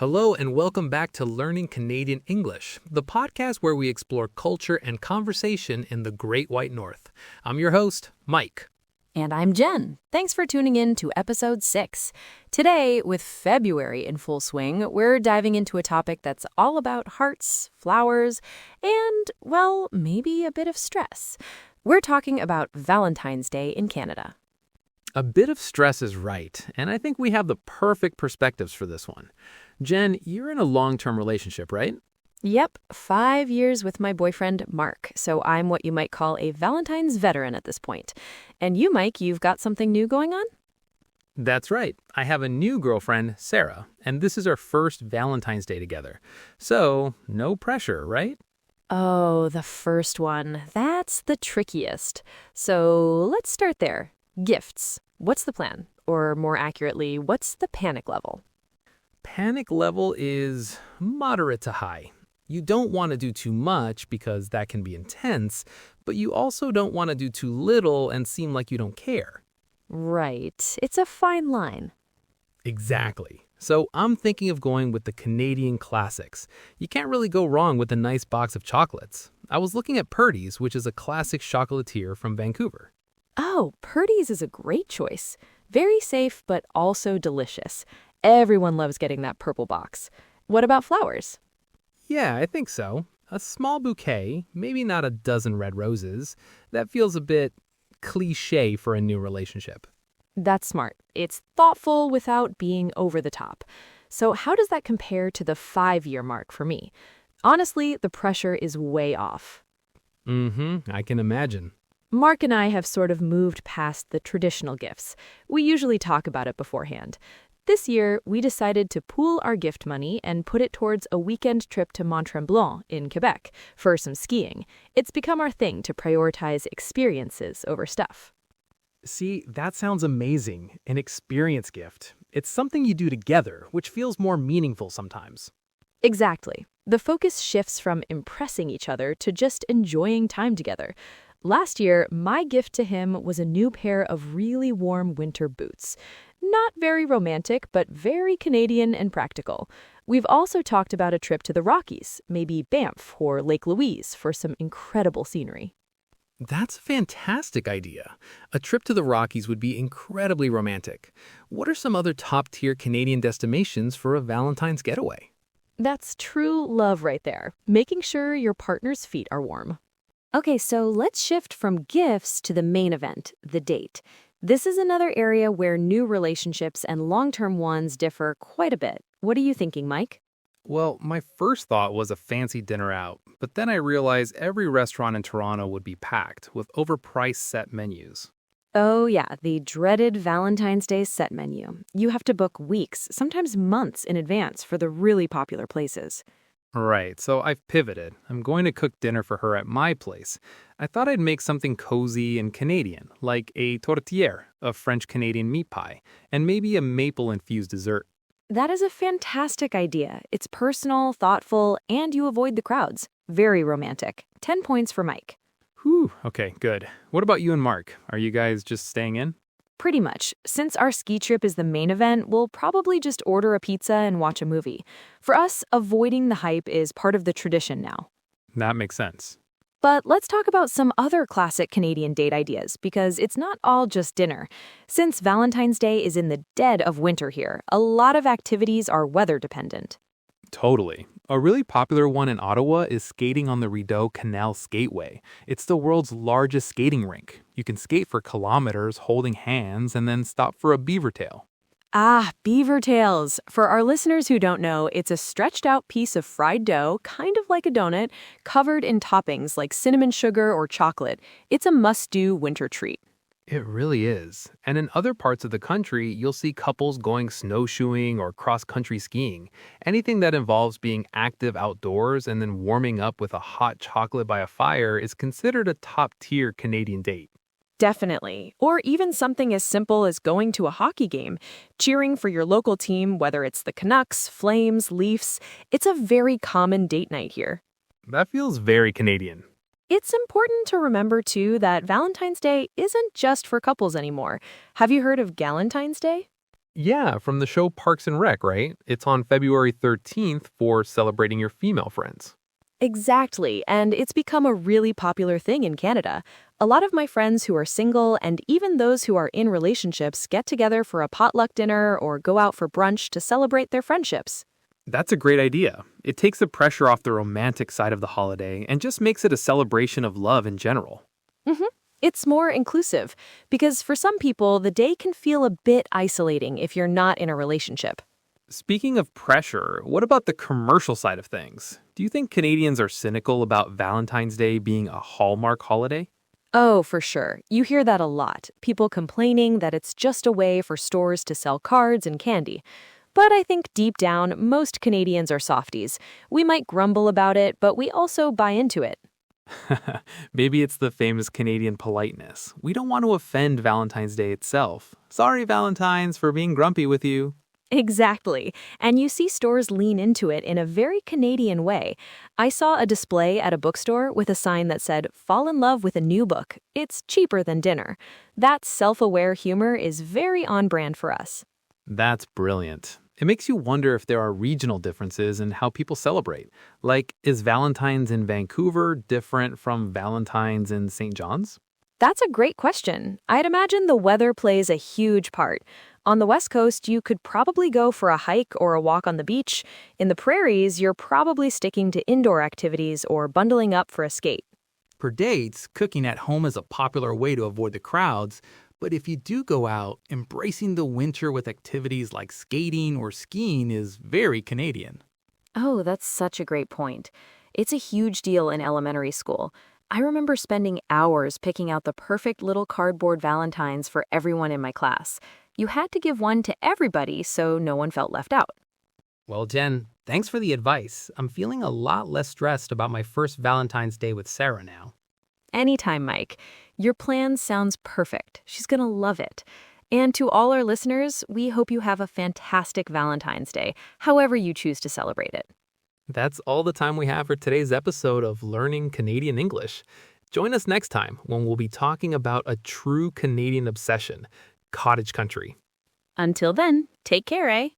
Hello and welcome back to Learning Canadian English, the podcast where we explore culture and conversation in the Great White North. I'm your host, Mike. And I'm Jen. Thanks for tuning in to episode 6. Today, with February in full swing, we're diving into a topic that's all about hearts, flowers, and, well, maybe a bit of stress. We're talking about Valentine's Day in Canada. A bit of stress is right, and I think we have the perfect perspectives for this one. Jen, you're in a long-term relationship, right? Yep, 5 years with my boyfriend, Mark, so I'm what you might call a Valentine's veteran at this point. And you, Mike, you've got something new going on? That's right. I have a new girlfriend, Sarah, and this is our first Valentine's Day together. So, no pressure, right? Oh, the first one. That's the trickiest. So let's start there. Gifts. What's the plan? Or more accurately, what's the panic level? Panic level is moderate to high. You don't want to do too much because that can be intense, but you also don't want to do too little and seem like you don't care. Right. It's a fine line. Exactly. So I'm thinking of going with the Canadian classics. You can't really go wrong with a nice box of chocolates. I was looking at Purdy's, which is a classic chocolatier from Vancouver. Oh, Purdy's is a great choice. Very safe, but also delicious. Everyone loves getting that purple box. What about flowers? Yeah, I think so. A small bouquet, maybe not a dozen red roses. That feels a bit cliché for a new relationship. That's smart. It's thoughtful without being over the top. So how does that compare to the 5-year mark for me? Honestly, the pressure is way off. I can imagine. Mark and I have sort of moved past the traditional gifts. We usually talk about it beforehand. This year, we decided to pool our gift money and put it towards a weekend trip to Mont-Tremblant in Quebec for some skiing. It's become our thing to prioritize experiences over stuff. See, that sounds amazing. An experience gift. It's something you do together, which feels more meaningful sometimes. Exactly. The focus shifts from impressing each other to just enjoying time together. Last year, my gift to him was a new pair of really warm winter boots. Not very romantic, but very Canadian and practical. We've also talked about a trip to the Rockies, maybe Banff or Lake Louise, for some incredible scenery. That's a fantastic idea. A trip to the Rockies would be incredibly romantic. What are some other top-tier Canadian destinations for a Valentine's getaway? That's true love right there, making sure your partner's feet are warm. Okay, so let's shift from gifts to the main event, the date. This is another area where new relationships and long-term ones differ quite a bit. What are you thinking, Mike? Well, my first thought was a fancy dinner out, but then I realized every restaurant in Toronto would be packed with overpriced set menus. Oh yeah, the dreaded Valentine's Day set menu. You have to book weeks, sometimes months in advance for the really popular places. Right, so I've pivoted. I'm going to cook dinner for her at my place. I thought I'd make something cozy and Canadian, like a tourtière, a French-Canadian meat pie, and maybe a maple-infused dessert. That is a fantastic idea. It's personal, thoughtful, and you avoid the crowds. Very romantic. 10 points for Mike. Whew, okay, good. What about you and Mark? Are you guys just staying in? Pretty much. Since our ski trip is the main event, we'll probably just order a pizza and watch a movie. For us, avoiding the hype is part of the tradition now. That makes sense. But let's talk about some other classic Canadian date ideas, because it's not all just dinner. Since Valentine's Day is in the dead of winter here, a lot of activities are weather dependent. Totally. A really popular one in Ottawa is skating on the Rideau Canal Skateway. It's the world's largest skating rink. You can skate for kilometers holding hands and then stop for a BeaverTail. Ah, BeaverTails. For our listeners who don't know, it's a stretched out piece of fried dough, kind of like a donut, covered in toppings like cinnamon sugar or chocolate. It's a must-do winter treat. It really is. And in other parts of the country, you'll see couples going snowshoeing or cross-country skiing. Anything that involves being active outdoors and then warming up with a hot chocolate by a fire is considered a top-tier Canadian date. Definitely. Or even something as simple as going to a hockey game, cheering for your local team, whether it's the Canucks, Flames, Leafs. It's a very common date night here. That feels very Canadian. It's important to remember, too, that Valentine's Day isn't just for couples anymore. Have you heard of Galentine's Day? Yeah, from the show Parks and Rec, right? It's on February 13th for celebrating your female friends. Exactly, and it's become a really popular thing in Canada. A lot of my friends who are single and even those who are in relationships get together for a potluck dinner or go out for brunch to celebrate their friendships. That's a great idea. It takes the pressure off the romantic side of the holiday and just makes it a celebration of love in general. hmm It's more inclusive because for some people, the day can feel a bit isolating if you're not in a relationship. Speaking of pressure, what about the commercial side of things? Do you think Canadians are cynical about Valentine's Day being a Hallmark holiday? Oh, for sure. You hear that a lot. People complaining that it's just a way for stores to sell cards and candy. But I think deep down, most Canadians are softies. We might grumble about it, but we also buy into it. Maybe it's the famous Canadian politeness. We don't want to offend Valentine's Day itself. Sorry, Valentines, for being grumpy with you. Exactly. And you see stores lean into it in a very Canadian way. I saw a display at a bookstore with a sign that said, "Fall in love with a new book. It's cheaper than dinner." That self-aware humor is very on brand for us. That's brilliant. It makes you wonder if there are regional differences in how people celebrate. Like, is Valentine's in Vancouver different from Valentine's in St. John's? That's a great question. I'd imagine the weather plays a huge part. On the West Coast, you could probably go for a hike or a walk on the beach. In the prairies, you're probably sticking to indoor activities or bundling up for a skate. For dates, cooking at home is a popular way to avoid the crowds, but if you do go out, embracing the winter with activities like skating or skiing is very Canadian. Oh, that's such a great point. It's a huge deal in elementary school. I remember spending hours picking out the perfect little cardboard Valentines for everyone in my class. You had to give one to everybody so no one felt left out. Well, Jen, thanks for the advice. I'm feeling a lot less stressed about my first Valentine's Day with Sarah now. Anytime, Mike. Your plan sounds perfect. She's going to love it. And to all our listeners, we hope you have a fantastic Valentine's Day, however you choose to celebrate it. That's all the time we have for today's episode of Learning Canadian English. Join us next time when we'll be talking about a true Canadian obsession, cottage country. Until then, take care, eh?